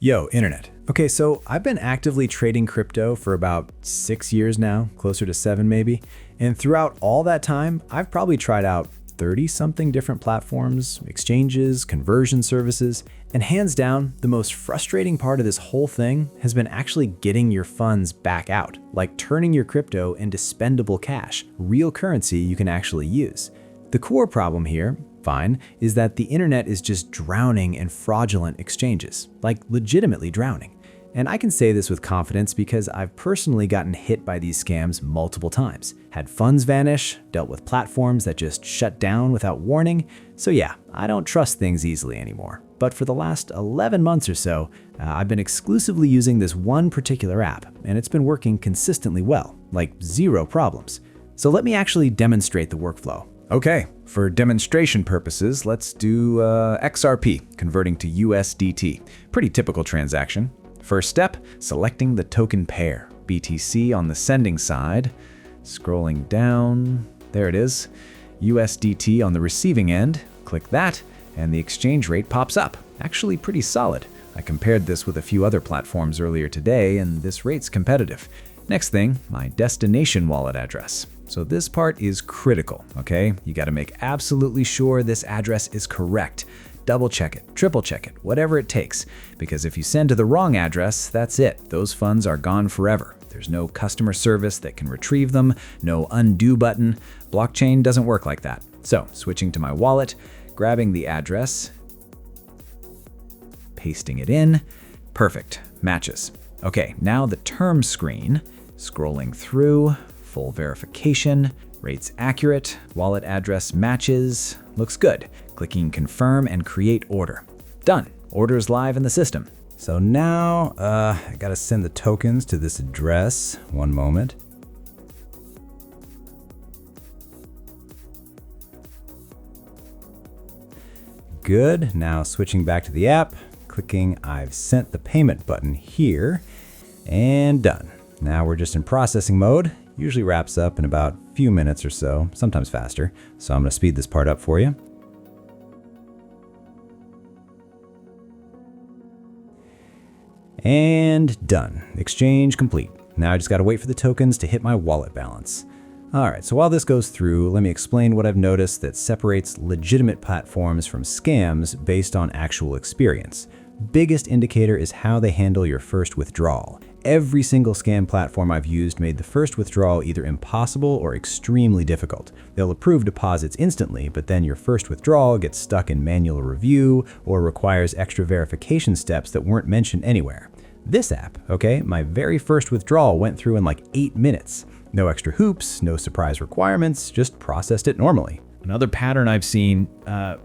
Yo, internet. Okay, so I've been actively trading crypto for about 6 years now, closer to 7 maybe. And throughout all that time, I've probably tried out 30-something different platforms, exchanges, conversion services, and hands down, the most frustrating part of this whole thing has been actually getting your funds back out, like turning your crypto into spendable cash, real currency you can actually use. The core problem here, fine, is that the internet is just drowning in fraudulent exchanges, like legitimately drowning. And I can say this with confidence because I've personally gotten hit by these scams multiple times, had funds vanish, dealt with platforms that just shut down without warning. So yeah, I don't trust things easily anymore. But for the last 11 months or so, I've been exclusively using this one particular app, and it's been working consistently well, like zero problems. So let me actually demonstrate the workflow. Okay, for demonstration purposes, let's do XRP, converting to USDT. Pretty typical transaction. First step, selecting the token pair. BTC on the sending side. Scrolling down, there it is. USDT on the receiving end. Click that, and the exchange rate pops up. Actually pretty solid. I compared this with a few other platforms earlier today, and this rate's competitive. Next thing, my destination wallet address. So this part is critical, okay? You gotta make absolutely sure this address is correct. Double check it, triple check it, whatever it takes. Because if you send to the wrong address, that's it. Those funds are gone forever. There's no customer service that can retrieve them, no undo button. Blockchain doesn't work like that. So switching to my wallet, grabbing the address, pasting it in. Perfect, matches. Okay, now the term screen, scrolling through, full verification, rates accurate, wallet address matches, looks good. Clicking confirm and create order. Done, order's live in the system. So now, I gotta send the tokens to this address. One moment. Good, now switching back to the app, clicking I've sent the payment button here, and done. Now we're just in processing mode. Usually wraps up in about a few minutes or so, sometimes faster. So I'm gonna speed this part up for you. And done. Exchange complete. Now I just gotta wait for the tokens to hit my wallet balance. All right, so while this goes through, let me explain what I've noticed that separates legitimate platforms from scams based on actual experience. Biggest indicator is how they handle your first withdrawal. Every single scam platform I've used made the first withdrawal either impossible or extremely difficult. They'll approve deposits instantly, but then your first withdrawal gets stuck in manual review or requires extra verification steps that weren't mentioned anywhere. This app, okay, my very first withdrawal went through in like 8 minutes. No extra hoops, no surprise requirements, just processed it normally. Another pattern I've seen,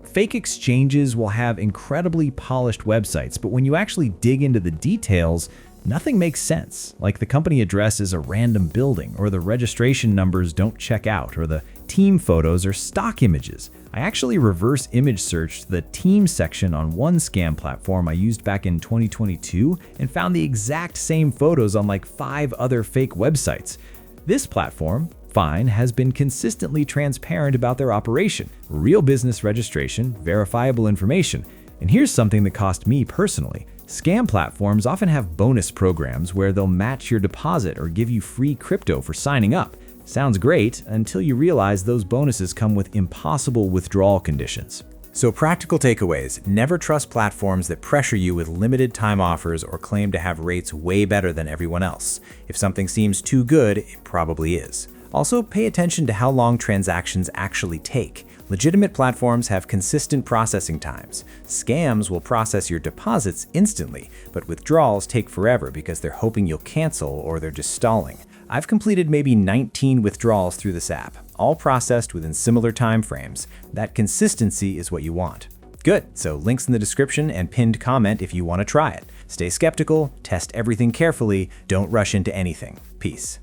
fake exchanges will have incredibly polished websites, but when you actually dig into the details, nothing makes sense. Like the company address is a random building, or the registration numbers don't check out, or the team photos are stock images. I actually reverse image searched the team section on one scam platform I used back in 2022 and found the exact same photos on like 5 other fake websites. This platform, fine, has been consistently transparent about their operation. Real business registration, verifiable information. And here's something that cost me personally. Scam platforms often have bonus programs where they'll match your deposit or give you free crypto for signing up. Sounds great until you realize those bonuses come with impossible withdrawal conditions. So practical takeaways, never trust platforms that pressure you with limited time offers or claim to have rates way better than everyone else. If something seems too good, it probably is. Also, pay attention to how long transactions actually take. Legitimate platforms have consistent processing times. Scams will process your deposits instantly, but withdrawals take forever because they're hoping you'll cancel or they're just stalling. I've completed maybe 19 withdrawals through this app, all processed within similar time frames. That consistency is what you want. Good, so links in the description and pinned comment if you want to try it. Stay skeptical, test everything carefully, don't rush into anything. Peace.